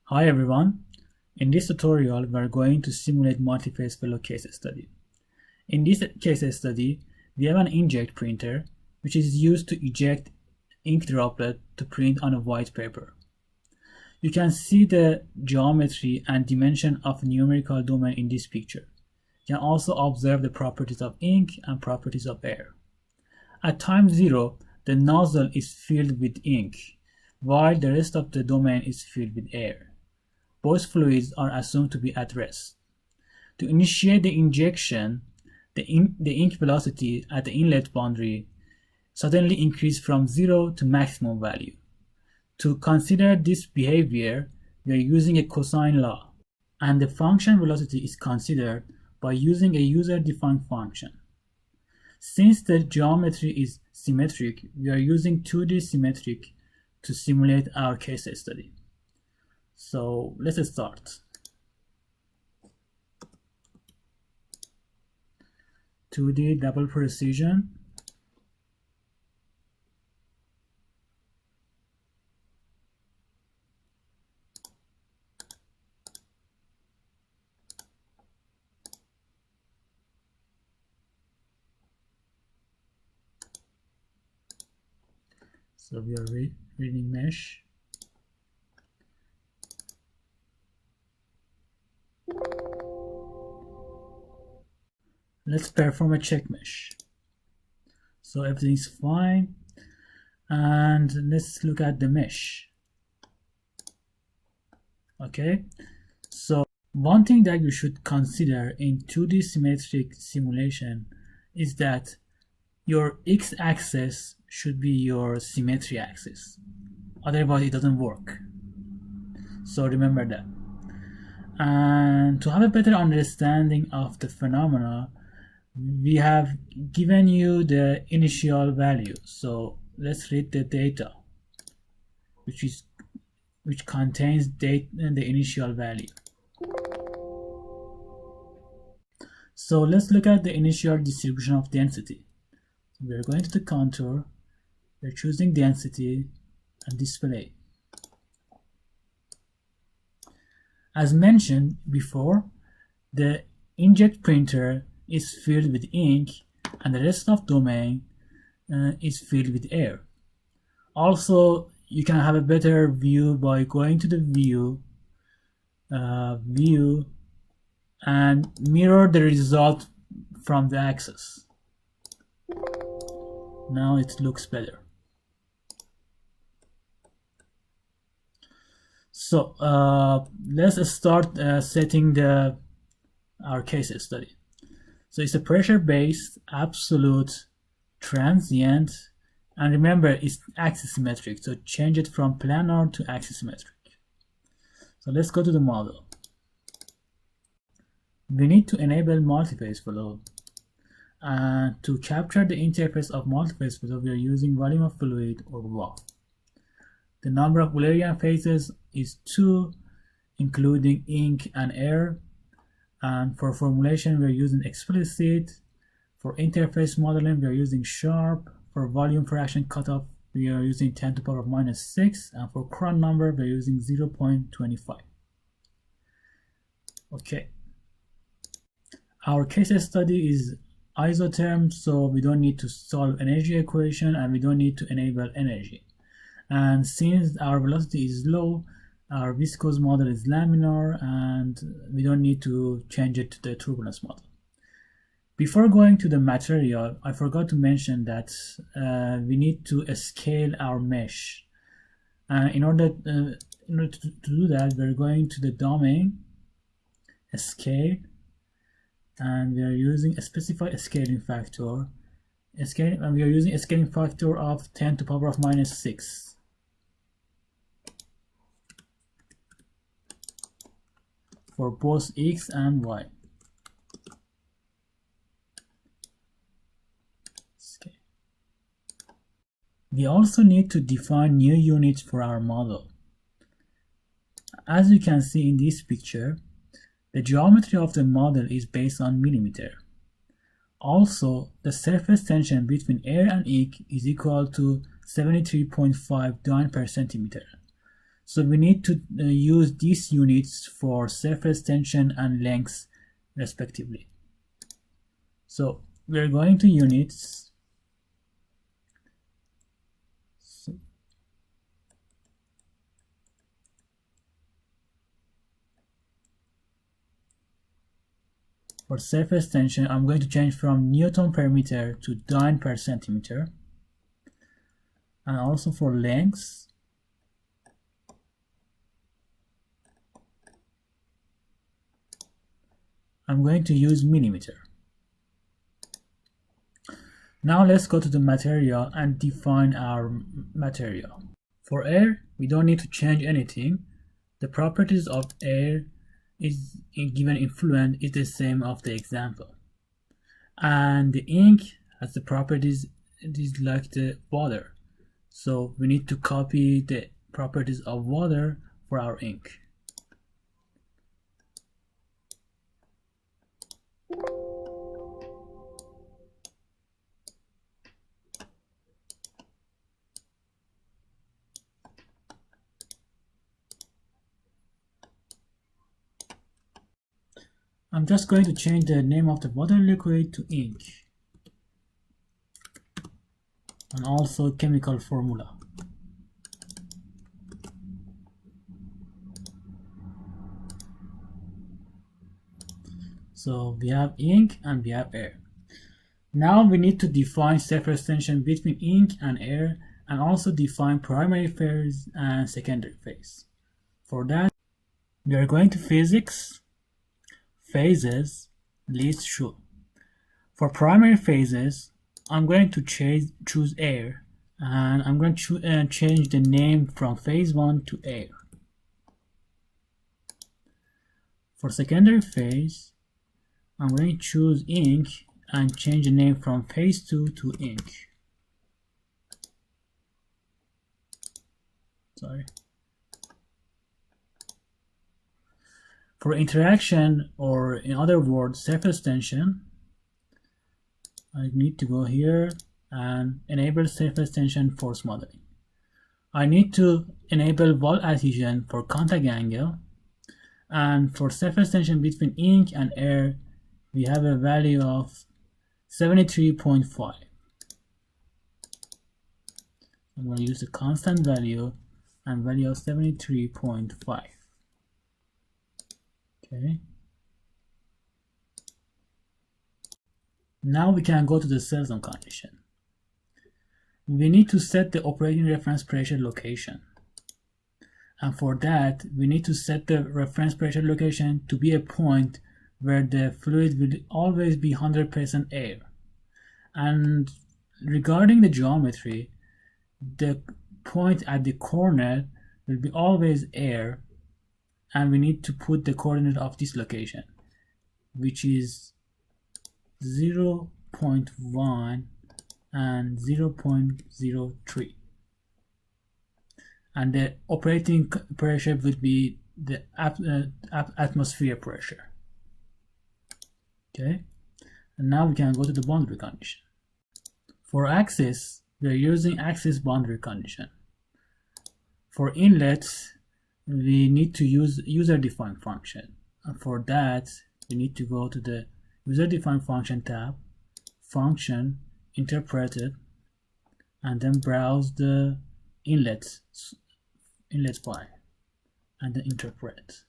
Hi everyone. In this tutorial, we are going to simulate multiphase fellow case study. In this case study, we have an inkjet printer, which is used to eject ink droplet to print on a white paper. You can see the geometry and dimension of numerical domain in this picture. You can also observe the properties of ink and properties of air. At time 0, the nozzle is filled with ink, while the rest of the domain is filled with air. Both fluids are assumed to be at rest. To initiate the injection, the ink velocity at the inlet boundary suddenly increased from 0 to maximum value. To consider this behavior, we are using a cosine law, and the function velocity is considered by using a user-defined function. Since the geometry is symmetric, we are using 2D symmetric to simulate our case study. So let's start. 2D double precision. So we are reading mesh. Let's perform a check mesh. So everything's fine, and let's look at the mesh. Okay, so one thing that you should consider in 2D symmetric simulation is that your x-axis should be your symmetry axis, otherwise it doesn't work. So remember that. And to have a better understanding of the phenomena, we have given you the initial value. So let's read the data, which contains the initial value. So let's look at the initial distribution of density. We're going to the contour, we're choosing density and display. As mentioned before, the inkjet printer is filled with ink and the rest of domain is filled with air. Also, you can have a better view by going to the view and mirror the result from the axis. Now it looks better. So let's start setting our case study. So it's a pressure-based, absolute, transient, and remember it's axis symmetric, so change it from planar to axis symmetric. So let's go to the model. We need to enable multiphase flow. And to capture the interface of multiphase flow, we are using volume of fluid, or VOF. The number of Eulerian phases is 2, including ink and air. And for formulation, we are using explicit. For interface modeling, we are using sharp. For volume fraction cutoff, we are using 10 to the power of -6. And for Cron number, we are using 0.25. Okay. Our case study is isotherm, so we don't need to solve energy equation and we don't need to enable energy. And since our velocity is low, our viscous model is laminar and we don't need to change it to the turbulence model. Before going to the material, I forgot to mention that we need to scale our mesh. In order to do that, we're going to the domain, scale, and we are using a specified scaling factor. And we are using a scaling factor of 10 to the power of -6. For both x and y. Okay. We also need to define new units for our model. As you can see in this picture, the geometry of the model is based on millimeter. Also, the surface tension between air and ink is equal to 73.5 Dyne per centimeter. So we need to use these units for surface tension and length respectively. So we're going to units. For surface tension, I'm going to change from Newton per meter to Dyne per centimeter. And also for length, I'm going to use millimeter. Now let's go to the material and define our material. For air, we don't need to change anything. The properties of air is given in fluent is the same of the example. And the ink has the properties, it is like the water. So we need to copy the properties of water for our ink. I'm just going to change the name of the water liquid to ink, and also chemical formula. So we have ink and we have air. Now we need to define surface tension between ink and air, and also define primary phase and secondary phase. For that, we are going to physics, phases, list show. For primary phases, I'm going to choose air, and I'm going to change the name from phase 1 to air. For secondary phase, I'm going to choose ink and change the name from phase 2 to ink. Sorry. For interaction, or in other words, surface tension, I need to go here and enable surface tension force modeling. I need to enable wall adhesion for contact angle, and for surface tension between ink and air, we have a value of 73.5. I'm going to use the constant value and value of 73.5. Okay. Now we can go to the cell zone condition. We need to set the operating reference pressure location. And for that, we need to set the reference pressure location to be a point where the fluid will always be 100% air. And regarding the geometry, the point at the corner will be always air, and we need to put the coordinate of this location, which is 0.1 and 0.03. And the operating pressure would be the atmosphere pressure. Okay, and now we can go to the boundary condition. For axis, we are using axis boundary condition. For inlets, we need to use user-defined function. And for that, we need to go to the user-defined function tab, function, interpreted, and then browse the inlet file, and then interpret.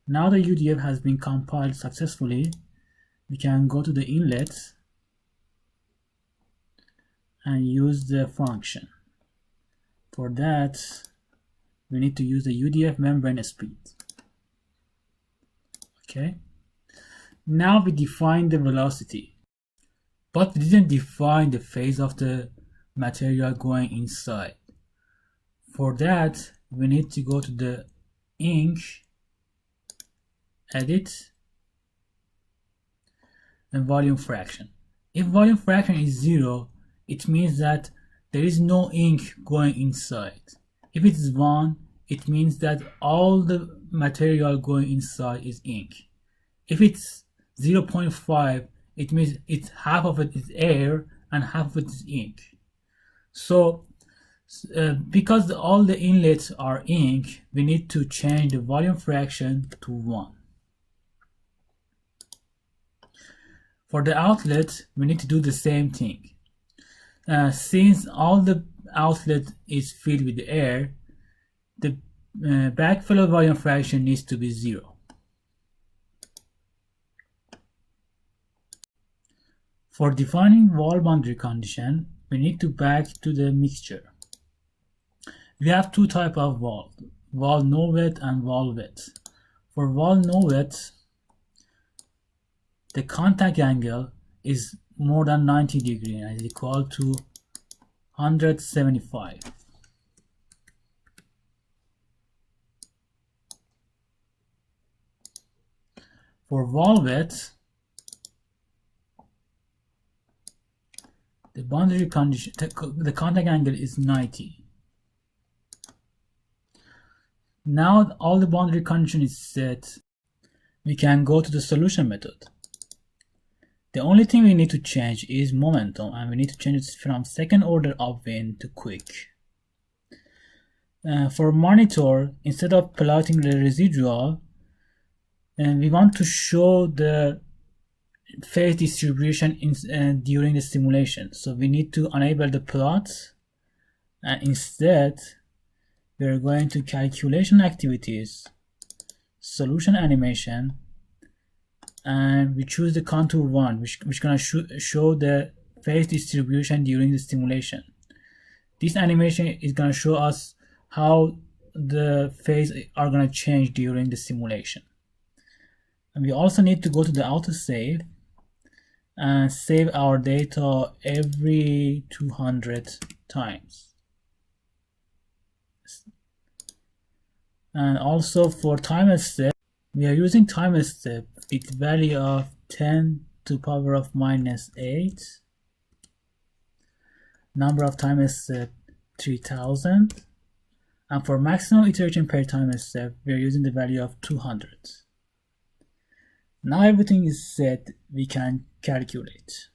Now the UDF has been compiled successfully, we can go to the inlet and use the function. For that, we need to use the UDF membrane speed. Okay. Now we define the velocity, but we didn't define the phase of the material going inside. For that, we need to go to the ink, edit, and volume fraction. If volume fraction is 0, it means that there is no ink going inside. If it is 1, it means that all the material going inside is ink. If it's 0.5, it means half of it is air and half of it is ink. So Because all the inlets are ink, we need to change the volume fraction to 1. For the outlet, we need to do the same thing. Since all the outlet is filled with air, the backflow volume fraction needs to be 0. For defining wall boundary condition, we need to back to the mixture. We have two types of wall no wet and wall wet. For wall no wet, the contact angle is more than 90 degrees and is equal to 175. For wall wet, the boundary condition, the contact angle is 90. Now all the boundary condition is set, we can go to the solution method. The only thing we need to change is momentum, and we need to change it from second order upwind to quick. For monitor, instead of plotting the residual, we want to show the phase distribution during the simulation. So we need to enable the plot, and instead we are going to calculation activities, solution animation, and we choose the contour 1, which is going to show the phase distribution during the simulation. This animation is going to show us how the phase are going to change during the simulation. And we also need to go to the autosave and save our data every 200 times. And also for timer step, we are using timer step with value of 10 to the power of minus 8. Number of timer step 3000. And for maximum iteration per timer step, we are using the value of 200. Now everything is set, we can calculate.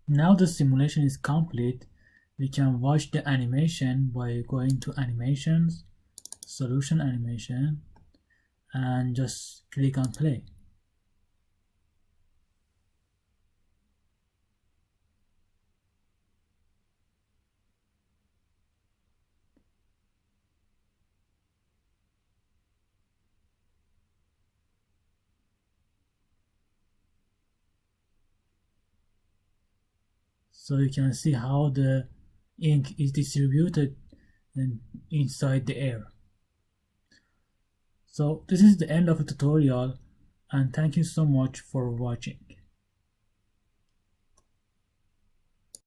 Now the simulation is complete. We can watch the animation by going to animations, solution animation, and just click on play. So you can see how the ink is distributed inside the air. So this is the end of the tutorial, and thank you so much for watching.